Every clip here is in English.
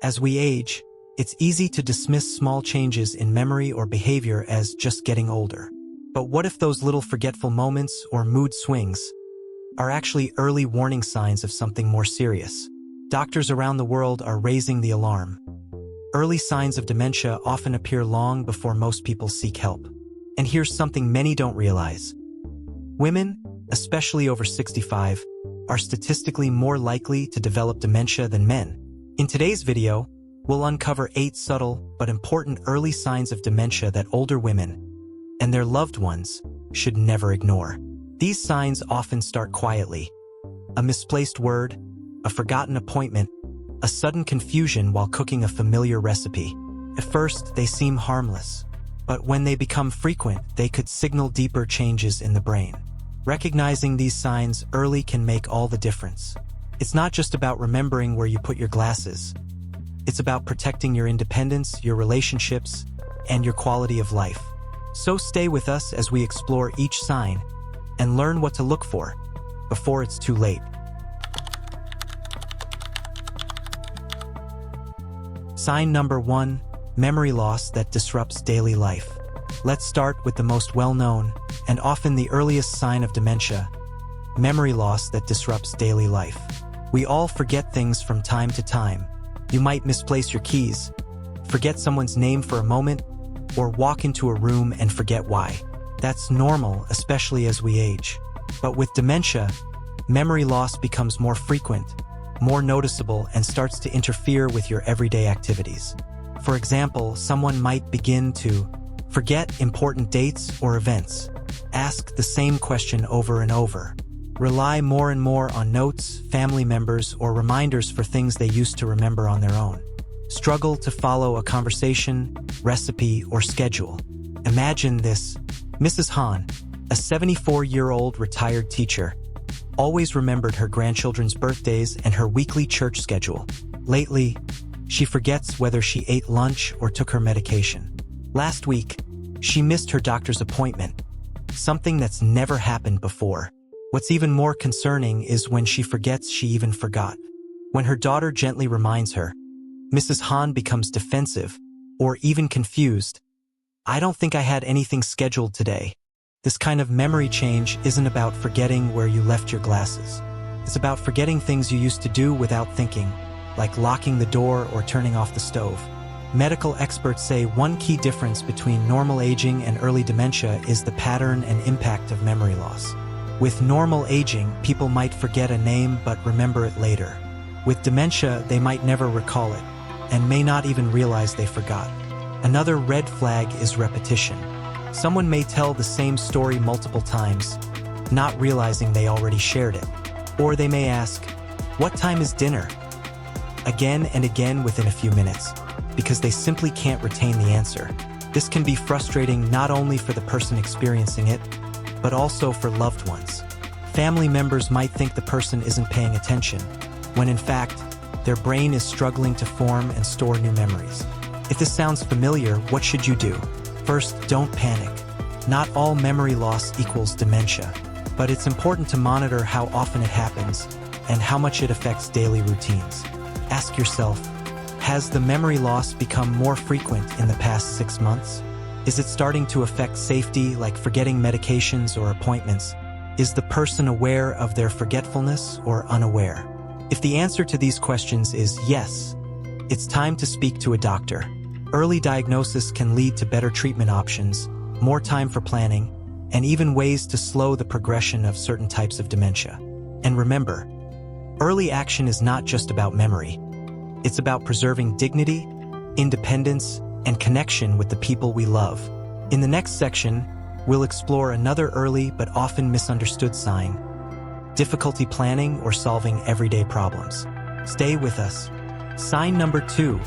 As we age, it's easy to dismiss small changes in memory or behavior as just getting older. But what if those little forgetful moments or mood swings are actually early warning signs of something more serious? Doctors around the world are raising the alarm. Early signs of dementia often appear long before most people seek help. And here's something many don't realize. Women, especially over 65, are statistically more likely to develop dementia than men. In today's video, we'll uncover 8 subtle but important early signs of dementia that older women and their loved ones should never ignore. These signs often start quietly. A misplaced word, a forgotten appointment, a sudden confusion while cooking a familiar recipe. At first, they seem harmless, but when they become frequent, they could signal deeper changes in the brain. Recognizing these signs early can make all the difference. It's not just about remembering where you put your glasses. It's about protecting your independence, your relationships, and your quality of life. So stay with us as we explore each sign and learn what to look for before it's too late. Sign number 1, memory loss that disrupts daily life. Let's start with the most well-known and often the earliest sign of dementia, memory loss that disrupts daily life. We all forget things from time to time. You might misplace your keys, forget someone's name for a moment, or walk into a room and forget why. That's normal, especially as we age. But with dementia, memory loss becomes more frequent, more noticeable, and starts to interfere with your everyday activities. For example, someone might begin to forget important dates or events, ask the same question over and over, rely more and more on notes, family members, or reminders for things they used to remember on their own, struggle to follow a conversation, recipe, or schedule. Imagine this. Mrs. Han, a 74-year-old retired teacher, always remembered her grandchildren's birthdays and her weekly church schedule. Lately, she forgets whether she ate lunch or took her medication. Last week, she missed her doctor's appointment, something that's never happened before. What's even more concerning is when she forgets she even forgot. When her daughter gently reminds her, Mrs. Han becomes defensive or even confused. "I don't think I had anything scheduled today." This kind of memory change isn't about forgetting where you left your glasses. It's about forgetting things you used to do without thinking, like locking the door or turning off the stove. Medical experts say one key difference between normal aging and early dementia is the pattern and impact of memory loss. With normal aging, people might forget a name but remember it later. With dementia, they might never recall it, and may not even realize they forgot. Another red flag is repetition. Someone may tell the same story multiple times, not realizing they already shared it. Or they may ask, "What time is dinner?" again and again within a few minutes, because they simply can't retain the answer. This can be frustrating not only for the person experiencing it, but also for loved ones. Family members might think the person isn't paying attention, when in fact, their brain is struggling to form and store new memories. If this sounds familiar, what should you do? First, don't panic. Not all memory loss equals dementia, but it's important to monitor how often it happens and how much it affects daily routines. Ask yourself, has the memory loss become more frequent in the past 6 months? Is it starting to affect safety, like forgetting medications or appointments? Is the person aware of their forgetfulness or unaware? If the answer to these questions is yes, it's time to speak to a doctor. Early diagnosis can lead to better treatment options, more time for planning, and even ways to slow the progression of certain types of dementia. And remember, early action is not just about memory. It's about preserving dignity, independence, and connection with the people we love. In the next section, we'll explore another early but often misunderstood sign: difficulty planning or solving everyday problems. Stay with us. Sign number 2,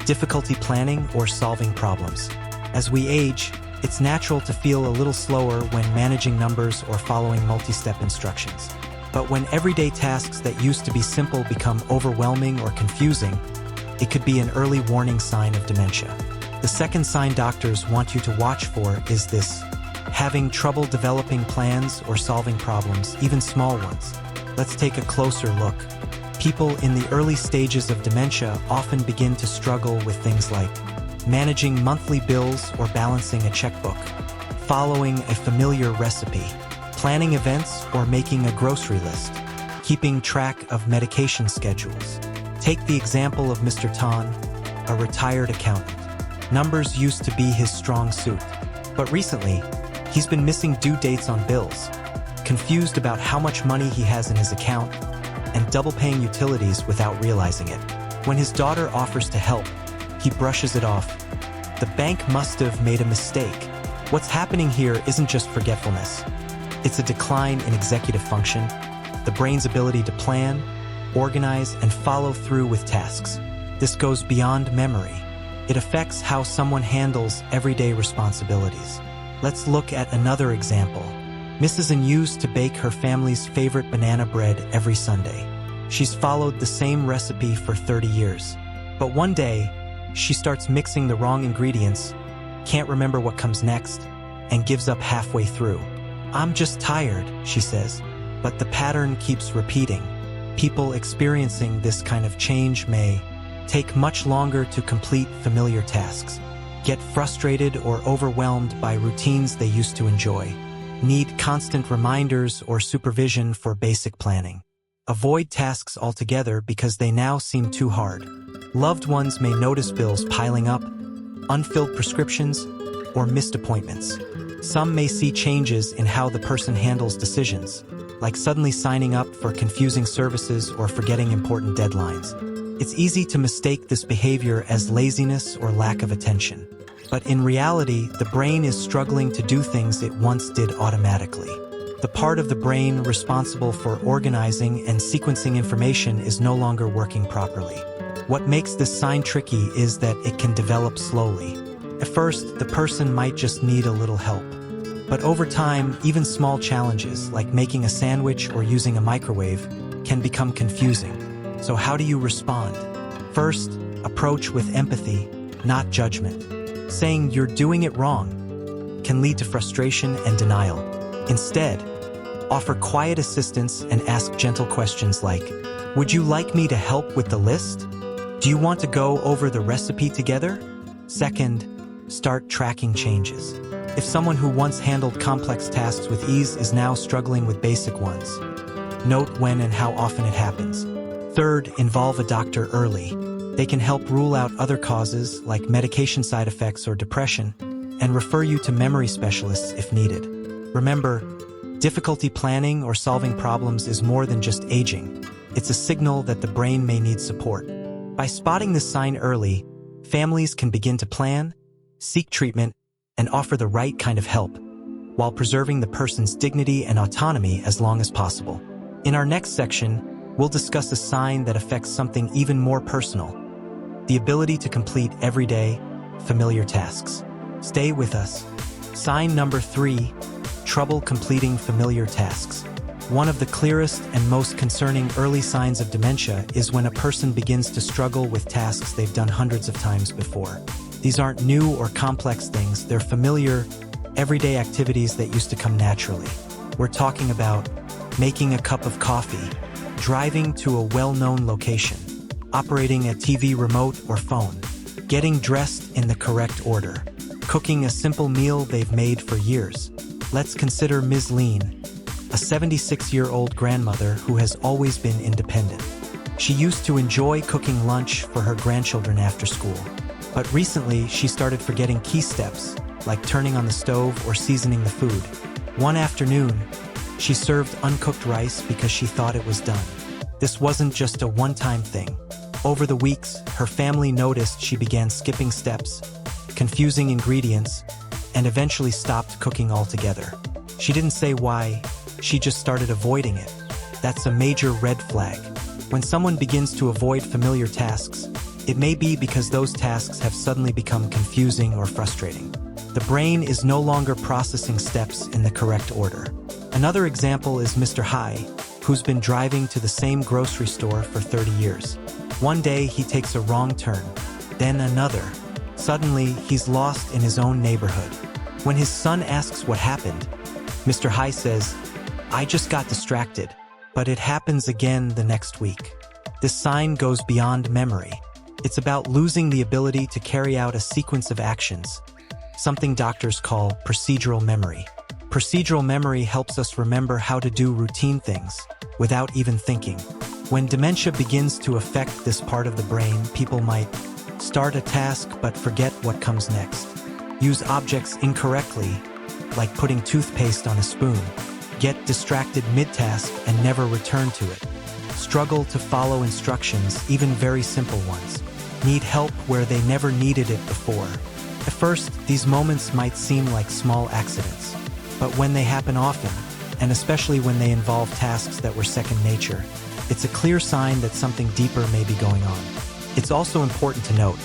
difficulty planning or solving problems. As we age, it's natural to feel a little slower when managing numbers or following multi-step instructions. But when everyday tasks that used to be simple become overwhelming or confusing, it could be an early warning sign of dementia. The second sign doctors want you to watch for is this: having trouble developing plans or solving problems, even small ones. Let's take a closer look. People in the early stages of dementia often begin to struggle with things like managing monthly bills or balancing a checkbook, following a familiar recipe, planning events or making a grocery list, keeping track of medication schedules. Take the example of Mr. Tan, a retired accountant. Numbers used to be his strong suit, but recently, he's been missing due dates on bills, confused about how much money he has in his account, and double paying utilities without realizing it. When his daughter offers to help, he brushes it off. The bank must have made a mistake. What's happening here isn't just forgetfulness. It's a decline in executive function, the brain's ability to plan, organize, and follow through with tasks. This goes beyond memory. It affects how someone handles everyday responsibilities. Let's look at another example. Mrs. N used to bake her family's favorite banana bread every Sunday. She's followed the same recipe for 30 years. But one day, she starts mixing the wrong ingredients, can't remember what comes next, and gives up halfway through. "I'm just tired," she says. But the pattern keeps repeating. People experiencing this kind of change may take much longer to complete familiar tasks, get frustrated or overwhelmed by routines they used to enjoy, need constant reminders or supervision for basic planning, avoid tasks altogether because they now seem too hard. Loved ones may notice bills piling up, unfilled prescriptions, or missed appointments. Some may see changes in how the person handles decisions, like suddenly signing up for confusing services or forgetting important deadlines. It's easy to mistake this behavior as laziness or lack of attention. But in reality, the brain is struggling to do things it once did automatically. The part of the brain responsible for organizing and sequencing information is no longer working properly. What makes this sign tricky is that it can develop slowly. At first, the person might just need a little help. But over time, even small challenges, like making a sandwich or using a microwave, can become confusing. So how do you respond? First, approach with empathy, not judgment. Saying you're doing it wrong can lead to frustration and denial. Instead, offer quiet assistance and ask gentle questions like, "Would you like me to help with the list? Do you want to go over the recipe together?" Second, start tracking changes. If someone who once handled complex tasks with ease is now struggling with basic ones, note when and how often it happens. Third, involve a doctor early. They can help rule out other causes like medication side effects or depression and refer you to memory specialists if needed. Remember, difficulty planning or solving problems is more than just aging. It's a signal that the brain may need support. By spotting this sign early, families can begin to plan, seek treatment, and offer the right kind of help, while preserving the person's dignity and autonomy as long as possible. In our next section, we'll discuss a sign that affects something even more personal: the ability to complete everyday, familiar tasks. Stay with us. Sign number 3, trouble completing familiar tasks. One of the clearest and most concerning early signs of dementia is when a person begins to struggle with tasks they've done hundreds of times before. These aren't new or complex things, they're familiar, everyday activities that used to come naturally. We're talking about making a cup of coffee, driving to a well-known location, operating a TV remote or phone, getting dressed in the correct order, cooking a simple meal they've made for years. Let's consider Ms. Lean, a 76-year-old grandmother who has always been independent. She used to enjoy cooking lunch for her grandchildren after school. But recently, she started forgetting key steps, like turning on the stove or seasoning the food. One afternoon, she served uncooked rice because she thought it was done. This wasn't just a one-time thing. Over the weeks, her family noticed she began skipping steps, confusing ingredients, and eventually stopped cooking altogether. She didn't say why, she just started avoiding it. That's a major red flag. When someone begins to avoid familiar tasks, it may be because those tasks have suddenly become confusing or frustrating. The brain is no longer processing steps in the correct order. Another example is Mr. Hai, who's been driving to the same grocery store for 30 years. One day he takes a wrong turn, then another. Suddenly, he's lost in his own neighborhood. When his son asks what happened, Mr. Hai says, "I just got distracted," but it happens again the next week. This sign goes beyond memory. It's about losing the ability to carry out a sequence of actions, something doctors call procedural memory. Procedural memory helps us remember how to do routine things without even thinking. When dementia begins to affect this part of the brain, people might start a task but forget what comes next, use objects incorrectly, like putting toothpaste on a spoon, get distracted mid-task and never return to it, struggle to follow instructions, even very simple ones, need help where they never needed it before. At first, these moments might seem like small accidents, but when they happen often, and especially when they involve tasks that were second nature, it's a clear sign that something deeper may be going on. It's also important to note,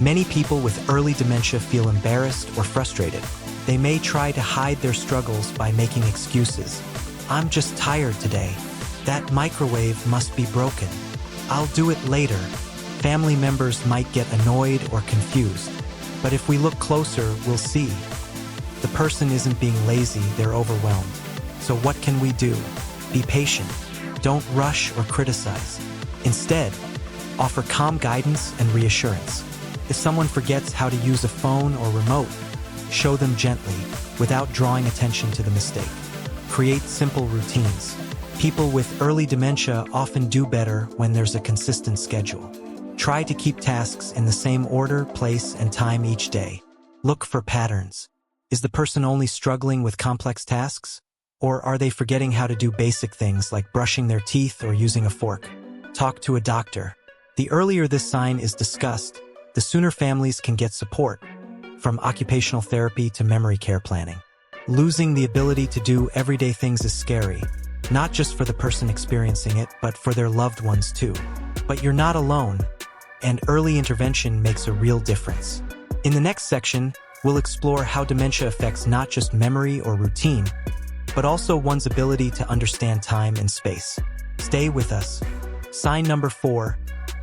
many people with early dementia feel embarrassed or frustrated. They may try to hide their struggles by making excuses. I'm just tired today. That microwave must be broken. I'll do it later. Family members might get annoyed or confused. But if we look closer, we'll see. The person isn't being lazy, they're overwhelmed. So what can we do? Be patient. Don't rush or criticize. Instead, offer calm guidance and reassurance. If someone forgets how to use a phone or remote, show them gently, without drawing attention to the mistake. Create simple routines. People with early dementia often do better when there's a consistent schedule. Try to keep tasks in the same order, place, and time each day. Look for patterns. Is the person only struggling with complex tasks? Or are they forgetting how to do basic things like brushing their teeth or using a fork? Talk to a doctor. The earlier this sign is discussed, the sooner families can get support, from occupational therapy to memory care planning. Losing the ability to do everyday things is scary, not just for the person experiencing it, but for their loved ones too. But you're not alone, and early intervention makes a real difference. In the next section, we'll explore how dementia affects not just memory or routine, but also one's ability to understand time and space. Stay with us. Sign number 4,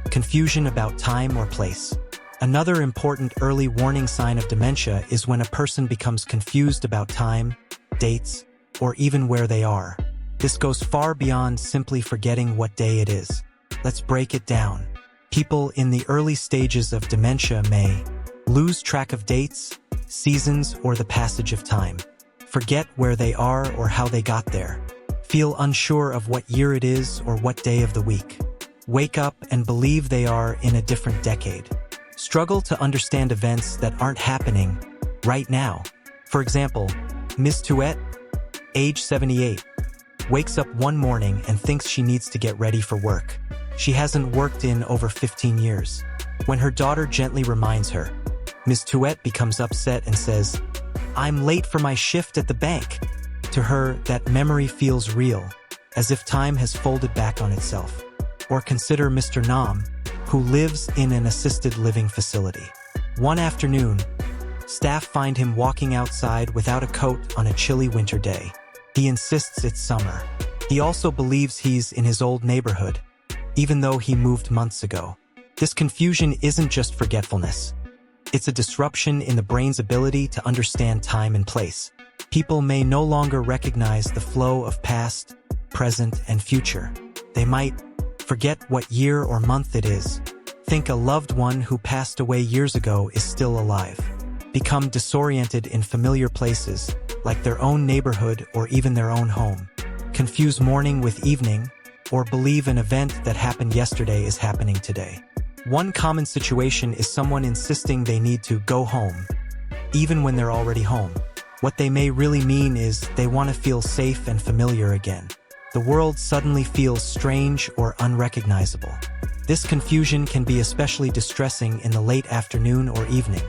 confusion about time or place. Another important early warning sign of dementia is when a person becomes confused about time, dates, or even where they are. This goes far beyond simply forgetting what day it is. Let's break it down. People in the early stages of dementia may lose track of dates, seasons, or the passage of time. Forget where they are or how they got there. Feel unsure of what year it is or what day of the week. Wake up and believe they are in a different decade. Struggle to understand events that aren't happening right now. For example, Miss Tuet, age 78, wakes up one morning and thinks she needs to get ready for work. She hasn't worked in over 15 years. When her daughter gently reminds her, Miss Tuet becomes upset and says, "I'm late for my shift at the bank." To her, that memory feels real, as if time has folded back on itself. Or consider Mr. Nam, who lives in an assisted living facility. One afternoon, staff find him walking outside without a coat on a chilly winter day. He insists it's summer. He also believes he's in his old neighborhood, even though he moved months ago. This confusion isn't just forgetfulness. It's a disruption in the brain's ability to understand time and place. People may no longer recognize the flow of past, present, and future. They might forget what year or month it is. Think a loved one who passed away years ago is still alive. Become disoriented in familiar places, like their own neighborhood or even their own home. Confuse morning with evening, or believe an event that happened yesterday is happening today. One common situation is someone insisting they need to go home, even when they're already home. What they may really mean is they want to feel safe and familiar again. The world suddenly feels strange or unrecognizable. This confusion can be especially distressing in the late afternoon or evening,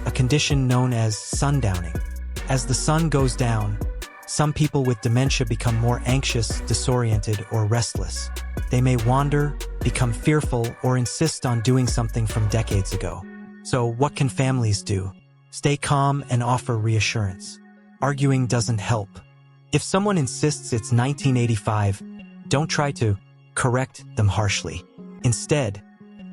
a condition known as sundowning. As the sun goes down, some people with dementia become more anxious, disoriented, or restless. They may wander, become fearful, or insist on doing something from decades ago. So what can families do? Stay calm and offer reassurance. Arguing doesn't help. If someone insists it's 1985, don't try to correct them harshly. Instead,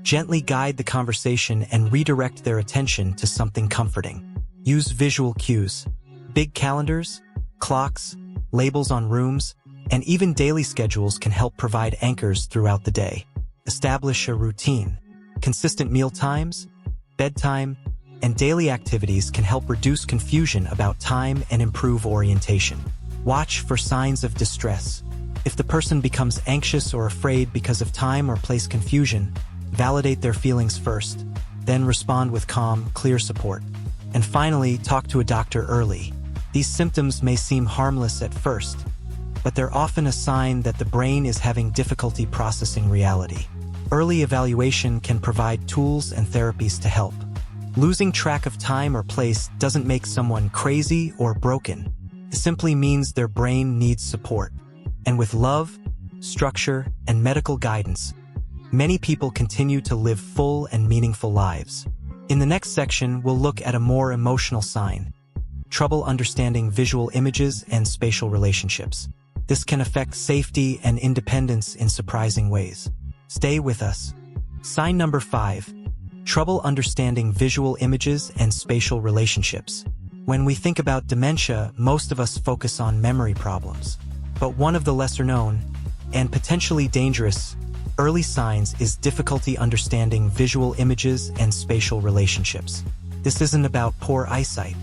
gently guide the conversation and redirect their attention to something comforting. Use visual cues. Big calendars, clocks, labels on rooms, and even daily schedules can help provide anchors throughout the day. Establish a routine. Consistent meal times, bedtime, and daily activities can help reduce confusion about time and improve orientation. Watch for signs of distress. If the person becomes anxious or afraid because of time or place confusion, validate their feelings first, then respond with calm, clear support. And finally, talk to a doctor early. These symptoms may seem harmless at first, but they're often a sign that the brain is having difficulty processing reality. Early evaluation can provide tools and therapies to help. Losing track of time or place doesn't make someone crazy or broken. It simply means their brain needs support. And with love, structure, and medical guidance, many people continue to live full and meaningful lives. In the next section, we'll look at a more emotional sign: trouble understanding visual images and spatial relationships. This can affect safety and independence in surprising ways. Stay with us. Sign number 5. Trouble understanding visual images and spatial relationships. When we think about dementia, most of us focus on memory problems. But one of the lesser known, and potentially dangerous, early signs is difficulty understanding visual images and spatial relationships. This isn't about poor eyesight.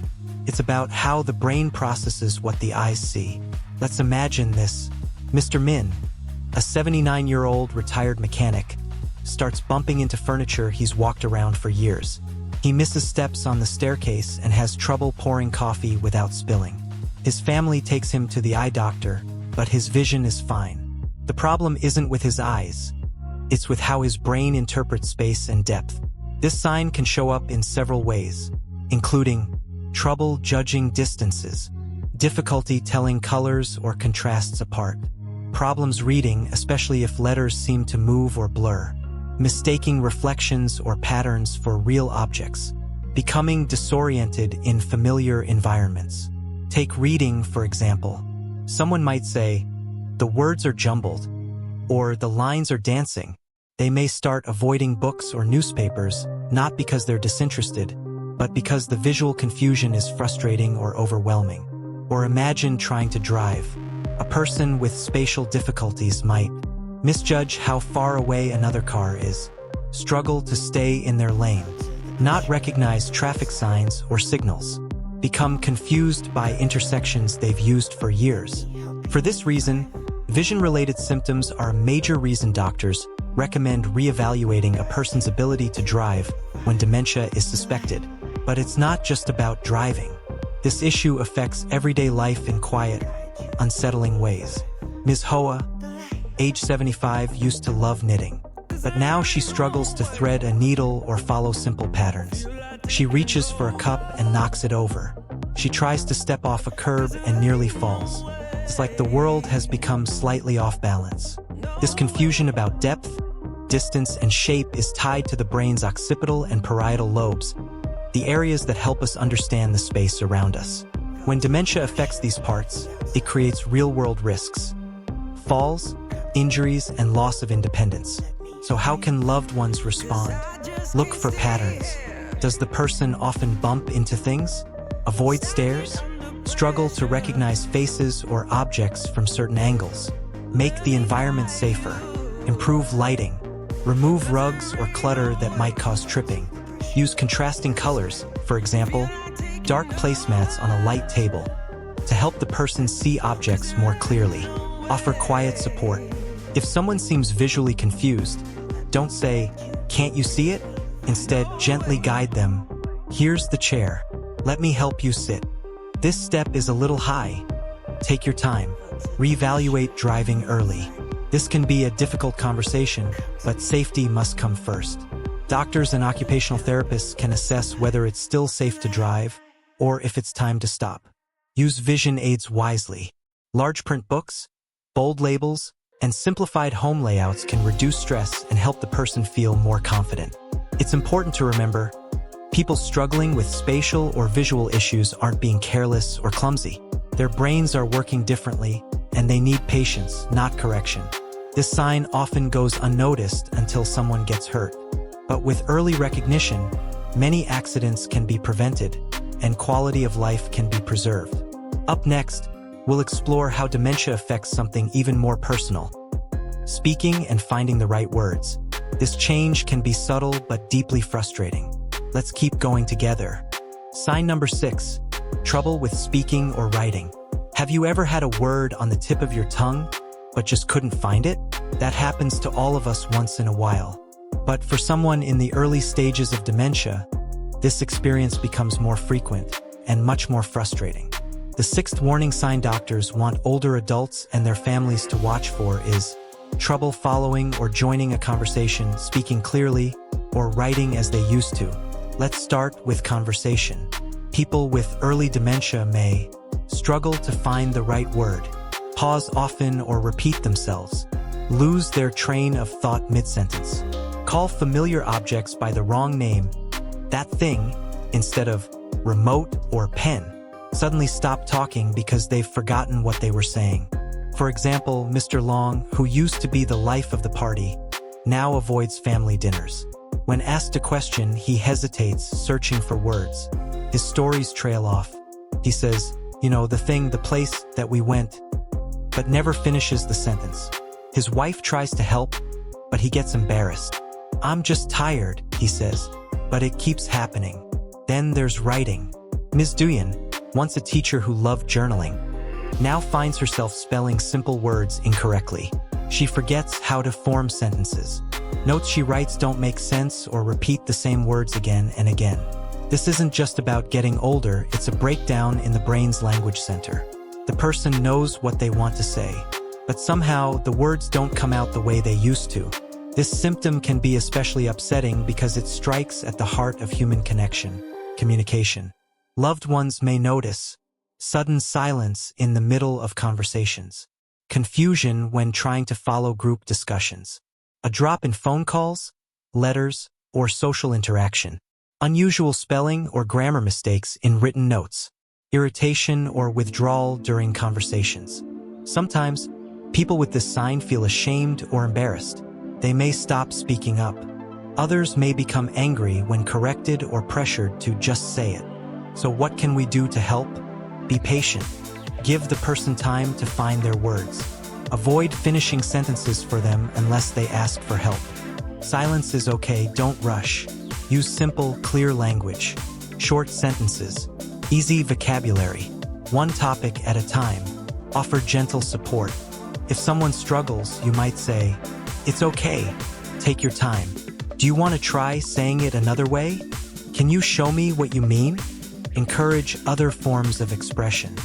It's about how the brain processes what the eyes see. Let's imagine this. Mr. Min, a 79-year-old retired mechanic, starts bumping into furniture he's walked around for years. He misses steps on the staircase and has trouble pouring coffee without spilling. His family takes him to the eye doctor, but his vision is fine. The problem isn't with his eyes. It's with how his brain interprets space and depth. This sign can show up in several ways, including trouble judging distances, difficulty telling colors or contrasts apart, problems reading, especially if letters seem to move or blur, mistaking reflections or patterns for real objects, becoming disoriented in familiar environments. Take reading, for example. Someone might say, "The words are jumbled," or "the lines are dancing." They may start avoiding books or newspapers, not because they're disinterested, but because the visual confusion is frustrating or overwhelming. Or imagine trying to drive. A person with spatial difficulties might misjudge how far away another car is, struggle to stay in their lane, not recognize traffic signs or signals, become confused by intersections they've used for years. For this reason, vision-related symptoms are a major reason doctors recommend reevaluating a person's ability to drive when dementia is suspected. But it's not just about driving. This issue affects everyday life in quiet, unsettling ways. Ms. Hoa, age 75, used to love knitting, but now she struggles to thread a needle or follow simple patterns. She reaches for a cup and knocks it over. She tries to step off a curb and nearly falls. It's like the world has become slightly off balance. This confusion about depth, distance, and shape is tied to the brain's occipital and parietal lobes, the areas that help us understand the space around us. When dementia affects these parts, it creates real-world risks: falls, injuries, and loss of independence. So how can loved ones respond? Look for patterns. Does the person often bump into things? Avoid stairs? Struggle to recognize faces or objects from certain angles? Make the environment safer. Improve lighting. Remove rugs or clutter that might cause tripping. Use contrasting colors, for example, dark placemats on a light table, to help the person see objects more clearly. Offer quiet support. If someone seems visually confused, don't say, "Can't you see it?" Instead, gently guide them. "Here's the chair. Let me help you sit. This step is a little high. Take your time." Reevaluate driving early. This can be a difficult conversation, but safety must come first. Doctors and occupational therapists can assess whether it's still safe to drive or if it's time to stop. Use vision aids wisely. Large print books, bold labels, and simplified home layouts can reduce stress and help the person feel more confident. It's important to remember, people struggling with spatial or visual issues aren't being careless or clumsy. Their brains are working differently, and they need patience, not correction. This sign often goes unnoticed until someone gets hurt. But with early recognition, many accidents can be prevented, and quality of life can be preserved. Up next, we'll explore how dementia affects something even more personal: speaking and finding the right words. This change can be subtle but deeply frustrating. Let's keep going together. Sign number 6. Trouble with speaking or writing. Have you ever had a word on the tip of your tongue, but just couldn't find it? That happens to all of us once in a while. But for someone in the early stages of dementia, this experience becomes more frequent and much more frustrating. The 6th warning sign doctors want older adults and their families to watch for is trouble following or joining a conversation, speaking clearly, or writing as they used to. Let's start with conversation. People with early dementia may struggle to find the right word, pause often or repeat themselves, lose their train of thought mid-sentence, call familiar objects by the wrong name, that thing, instead of remote or pen, suddenly stop talking because they've forgotten what they were saying. For example, Mr. Long, who used to be the life of the party, now avoids family dinners. When asked a question, he hesitates, searching for words. His stories trail off. He says, the thing, the place that we went, but never finishes the sentence. His wife tries to help, but he gets embarrassed. I'm just tired, he says, but it keeps happening. Then there's writing. Ms. Duyan, once a teacher who loved journaling, now finds herself spelling simple words incorrectly. She forgets how to form sentences. Notes she writes don't make sense or repeat the same words again and again. This isn't just about getting older, it's a breakdown in the brain's language center. The person knows what they want to say, but somehow the words don't come out the way they used to. This symptom can be especially upsetting because it strikes at the heart of human communication. Loved ones may notice sudden silence in the middle of conversations, confusion when trying to follow group discussions, a drop in phone calls, letters, or social interaction, unusual spelling or grammar mistakes in written notes, irritation or withdrawal during conversations. Sometimes, people with this sign feel ashamed or embarrassed. They may stop speaking up. Others may become angry when corrected or pressured to just say it. So what can we do to help? Be patient. Give the person time to find their words. Avoid finishing sentences for them unless they ask for help. Silence is okay, don't rush. Use simple, clear language. Short sentences. Easy vocabulary. One topic at a time. Offer gentle support. If someone struggles, you might say, "It's okay. Take your time. Do you want to try saying it another way? Can you show me what you mean?" Encourage other forms of expression.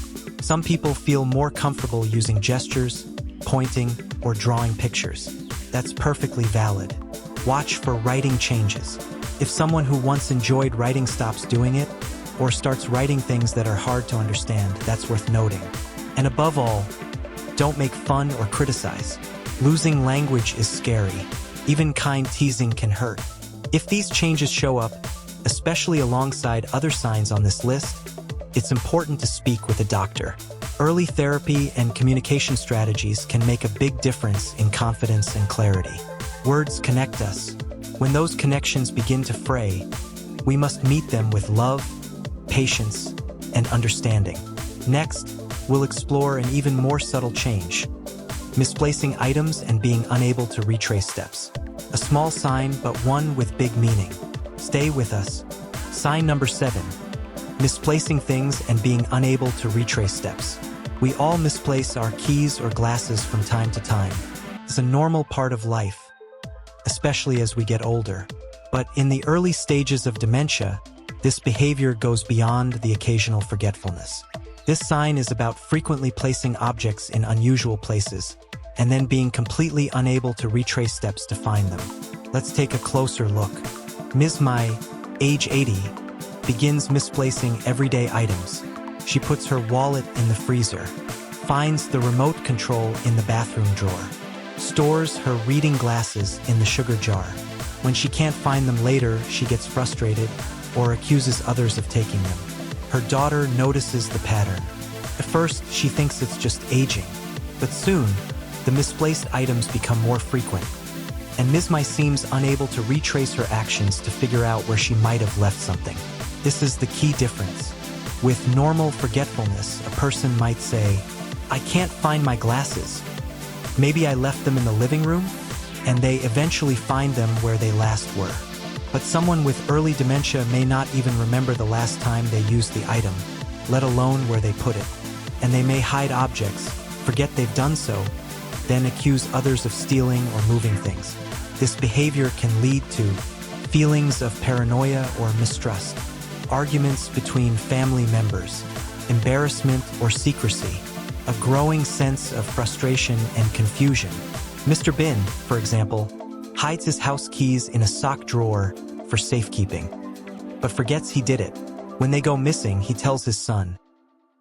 Some people feel more comfortable using gestures, pointing, or drawing pictures. That's perfectly valid. Watch for writing changes. If someone who once enjoyed writing stops doing it, or starts writing things that are hard to understand, that's worth noting. And above all, don't make fun or criticize. Losing language is scary. Even kind teasing can hurt. If these changes show up, especially alongside other signs on this list, it's important to speak with a doctor. Early therapy and communication strategies can make a big difference in confidence and clarity. Words connect us. When those connections begin to fray, we must meet them with love, patience, and understanding. Next, we'll explore an even more subtle change: misplacing items and being unable to retrace steps. A small sign, but one with big meaning. Stay with us. Sign number 7. Misplacing things and being unable to retrace steps. We all misplace our keys or glasses from time to time. It's a normal part of life, especially as we get older. But in the early stages of dementia, this behavior goes beyond the occasional forgetfulness. This sign is about frequently placing objects in unusual places, and then being completely unable to retrace steps to find them. Let's take a closer look. Ms. Mai, age 80, begins misplacing everyday items. She puts her wallet in the freezer, finds the remote control in the bathroom drawer, stores her reading glasses in the sugar jar. When she can't find them later, she gets frustrated or accuses others of taking them. Her daughter notices the pattern. At first, she thinks it's just aging, but soon, the misplaced items become more frequent, and Ms. Mai seems unable to retrace her actions to figure out where she might have left something. This is the key difference. With normal forgetfulness, a person might say, "I can't find my glasses. Maybe I left them in the living room?" and they eventually find them where they last were. But someone with early dementia may not even remember the last time they used the item, let alone where they put it. And they may hide objects, forget they've done so, then accuse others of stealing or moving things. This behavior can lead to feelings of paranoia or mistrust, arguments between family members, embarrassment or secrecy, a growing sense of frustration and confusion. Mr. Bin, for example, hides his house keys in a sock drawer for safekeeping, but forgets he did it. When they go missing, he tells his son,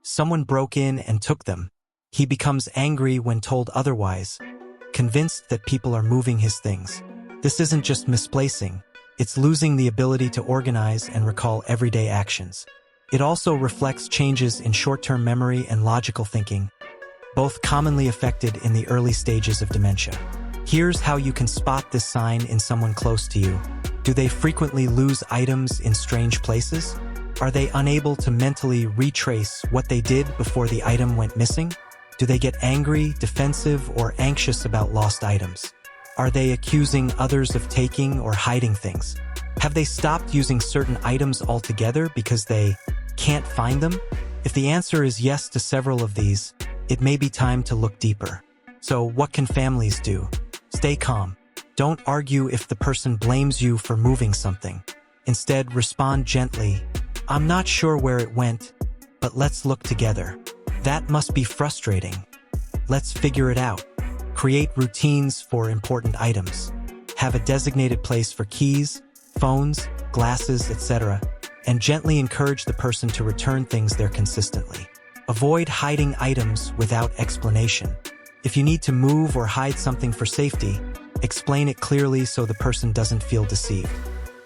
"Someone broke in and took them." He becomes angry when told otherwise, convinced that people are moving his things. This isn't just misplacing, it's losing the ability to organize and recall everyday actions. It also reflects changes in short-term memory and logical thinking, both commonly affected in the early stages of dementia. Here's how you can spot this sign in someone close to you. Do they frequently lose items in strange places? Are they unable to mentally retrace what they did before the item went missing? Do they get angry, defensive, or anxious about lost items? Are they accusing others of taking or hiding things? Have they stopped using certain items altogether because they can't find them? If the answer is yes to several of these, it may be time to look deeper. So what can families do? Stay calm. Don't argue if the person blames you for moving something. Instead, respond gently. "I'm not sure where it went, but let's look together." That must be frustrating. Let's figure it out. Create routines for important items. Have a designated place for keys, phones, glasses, etc., and gently encourage the person to return things there consistently. Avoid hiding items without explanation. If you need to move or hide something for safety, explain it clearly so the person doesn't feel deceived.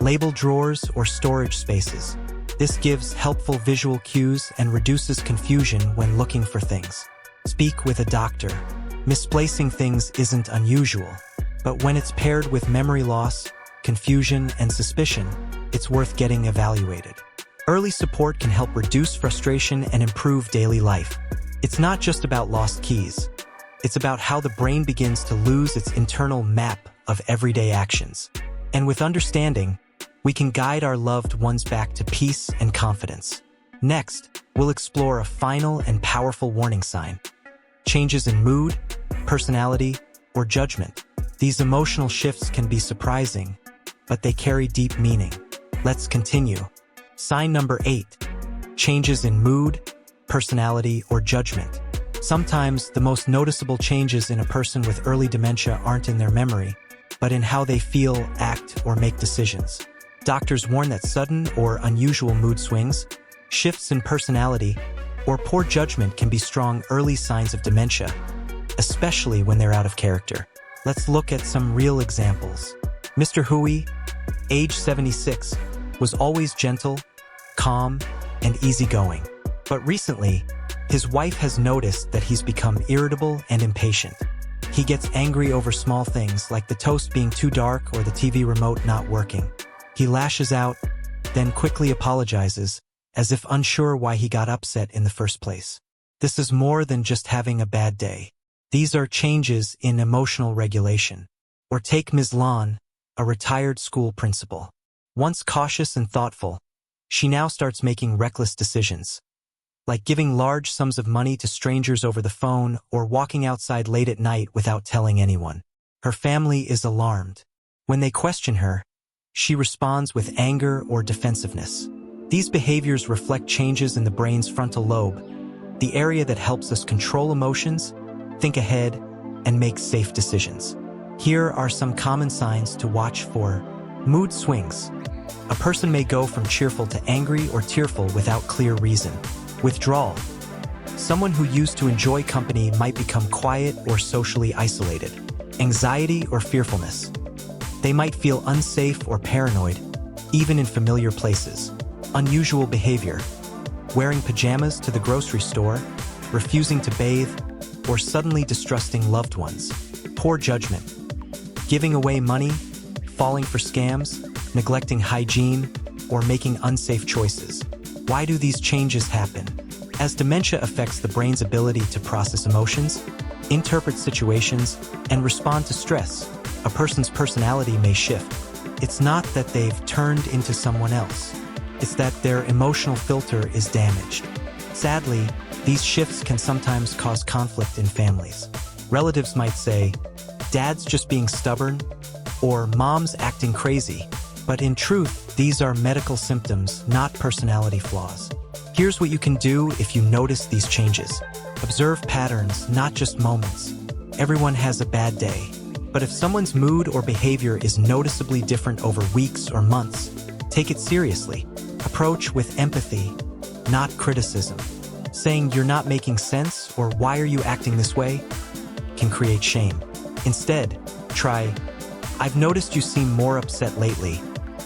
Label drawers or storage spaces. This gives helpful visual cues and reduces confusion when looking for things. Speak with a doctor. Misplacing things isn't unusual, but when it's paired with memory loss, confusion, and suspicion, it's worth getting evaluated. Early support can help reduce frustration and improve daily life. It's not just about lost keys. It's about how the brain begins to lose its internal map of everyday actions. And with understanding, we can guide our loved ones back to peace and confidence. Next, we'll explore a final and powerful warning sign: changes in mood, personality, or judgment. These emotional shifts can be surprising, but they carry deep meaning. Let's continue. Sign number 8. Changes in mood, personality, or judgment. Sometimes the most noticeable changes in a person with early dementia aren't in their memory, but in how they feel, act, or make decisions. Doctors warn that sudden or unusual mood swings, shifts in personality, or poor judgment can be strong early signs of dementia, especially when they're out of character. Let's look at some real examples. Mr. Hui, age 76, was always gentle, calm, and easygoing. But recently, his wife has noticed that he's become irritable and impatient. He gets angry over small things like the toast being too dark or the TV remote not working. He lashes out, then quickly apologizes, as if unsure why he got upset in the first place. This is more than just having a bad day. These are changes in emotional regulation. Or take Ms. Lan, a retired school principal. Once cautious and thoughtful, she now starts making reckless decisions, like giving large sums of money to strangers over the phone or walking outside late at night without telling anyone. Her family is alarmed. When they question her, she responds with anger or defensiveness. These behaviors reflect changes in the brain's frontal lobe, the area that helps us control emotions, think ahead, and make safe decisions. Here are some common signs to watch for. Mood swings. A person may go from cheerful to angry or tearful without clear reason. Withdrawal. Someone who used to enjoy company might become quiet or socially isolated. Anxiety or fearfulness. They might feel unsafe or paranoid, even in familiar places. Unusual behavior. Wearing pajamas to the grocery store, refusing to bathe, or suddenly distrusting loved ones. Poor judgment. Giving away money, falling for scams, neglecting hygiene, or making unsafe choices. Why do these changes happen? As dementia affects the brain's ability to process emotions, interpret situations, and respond to stress, a person's personality may shift. It's not that they've turned into someone else. It's that their emotional filter is damaged. Sadly, these shifts can sometimes cause conflict in families. Relatives might say, "Dad's just being stubborn," or "Mom's acting crazy." But in truth, these are medical symptoms, not personality flaws. Here's what you can do if you notice these changes. Observe patterns, not just moments. Everyone has a bad day. But if someone's mood or behavior is noticeably different over weeks or months, take it seriously. Approach with empathy, not criticism. Saying "you're not making sense" or "why are you acting this way" can create shame. Instead, try, "I've noticed you seem more upset lately.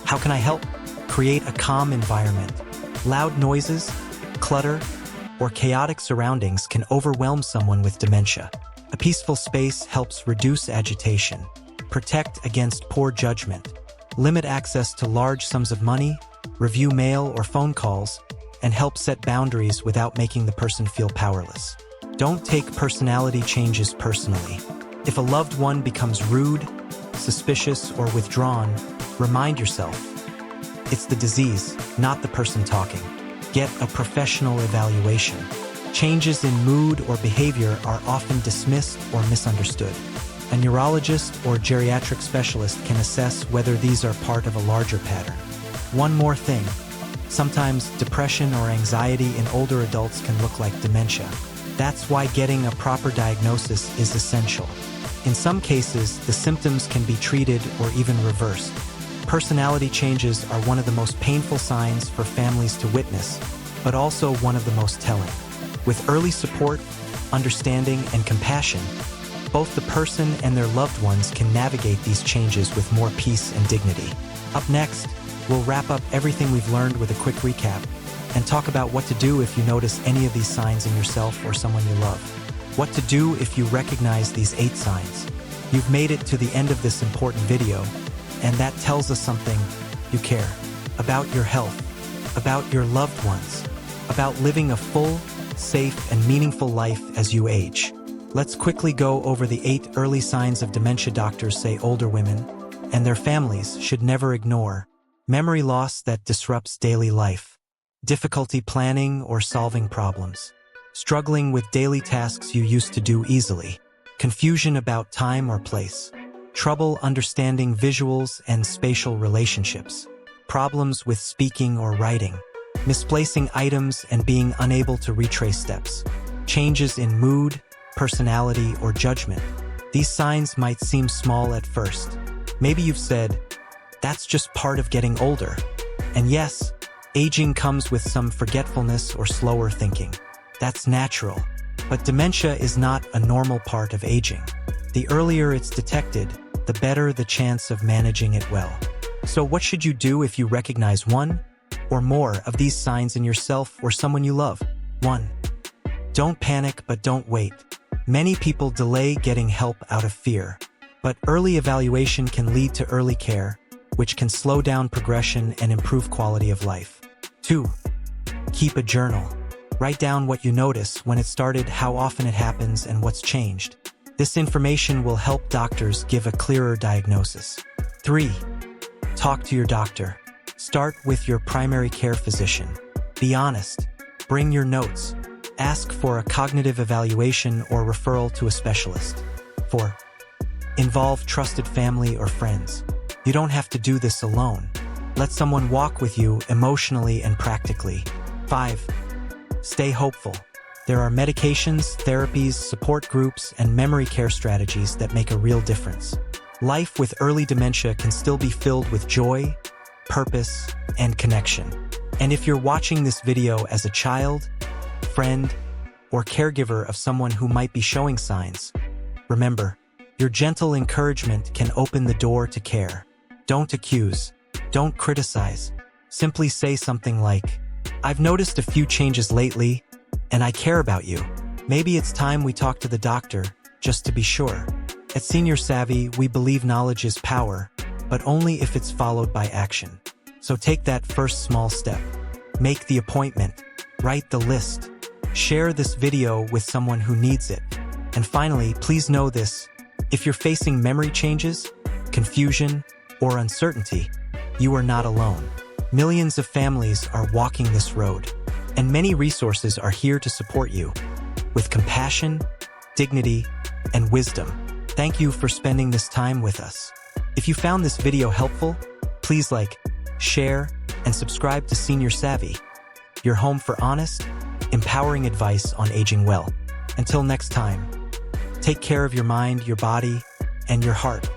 How can I help?" Create a calm environment. Loud noises, clutter, or chaotic surroundings can overwhelm someone with dementia. A peaceful space helps reduce agitation, protect against poor judgment, limit access to large sums of money, review mail or phone calls, and help set boundaries without making the person feel powerless. Don't take personality changes personally. If a loved one becomes rude, suspicious, or withdrawn, remind yourself, it's the disease, not the person talking. Get a professional evaluation. Changes in mood or behavior are often dismissed or misunderstood. A neurologist or geriatric specialist can assess whether these are part of a larger pattern. One more thing. Sometimes depression or anxiety in older adults can look like dementia. That's why getting a proper diagnosis is essential. In some cases, the symptoms can be treated or even reversed. Personality changes are one of the most painful signs for families to witness, but also one of the most telling. With early support, understanding, and compassion, both the person and their loved ones can navigate these changes with more peace and dignity. Up next, we'll wrap up everything we've learned with a quick recap and talk about what to do if you notice any of these signs in yourself or someone you love. What to do if you recognize these 8 signs. You've made it to the end of this important video, and that tells us something. You care about your health, about your loved ones, about living a full, safe, and meaningful life as you age. Let's quickly go over the 8 early signs of dementia doctors say older women and their families should never ignore. Memory loss that disrupts daily life. Difficulty planning or solving problems. Struggling with daily tasks you used to do easily. Confusion about time or place. Trouble understanding visuals and spatial relationships. Problems with speaking or writing. Misplacing items and being unable to retrace steps. Changes in mood, personality, or judgment. These signs might seem small at first. Maybe you've said, "That's just part of getting older." And yes, aging comes with some forgetfulness or slower thinking. That's natural. But dementia is not a normal part of aging. The earlier it's detected, the better the chance of managing it well. So what should you do if you recognize one or more of these signs in yourself or someone you love? 1. Don't panic, but don't wait. Many people delay getting help out of fear, but early evaluation can lead to early care, which can slow down progression and improve quality of life. 2. Keep a journal. Write down what you notice, when it started, how often it happens, and what's changed. This information will help doctors give a clearer diagnosis. 3. Talk to your doctor. Start with your primary care physician. Be honest. Bring your notes. Ask for a cognitive evaluation or referral to a specialist. 4. Involve trusted family or friends. You don't have to do this alone. Let someone walk with you emotionally and practically. 5. Stay hopeful. There are medications, therapies, support groups, and memory care strategies that make a real difference. Life with early dementia can still be filled with joy, purpose, and connection. And if you're watching this video as a child, friend, or caregiver of someone who might be showing signs, remember, your gentle encouragement can open the door to care. Don't accuse. Don't criticize. Simply say something like, "I've noticed a few changes lately, and I care about you. Maybe it's time we talk to the doctor, just to be sure." At Senior Savvy, we believe knowledge is power, but only if it's followed by action. So take that first small step. Make the appointment. Write the list. Share this video with someone who needs it. And finally, please know this. If you're facing memory changes, confusion, or uncertainty, you are not alone. Millions of families are walking this road, and many resources are here to support you. With compassion, dignity, and wisdom, thank you for spending this time with us. If you found this video helpful, please like, share, and subscribe to Senior Savvy, your home for honest, empowering advice on aging well. Until next time, take care of your mind, your body, and your heart.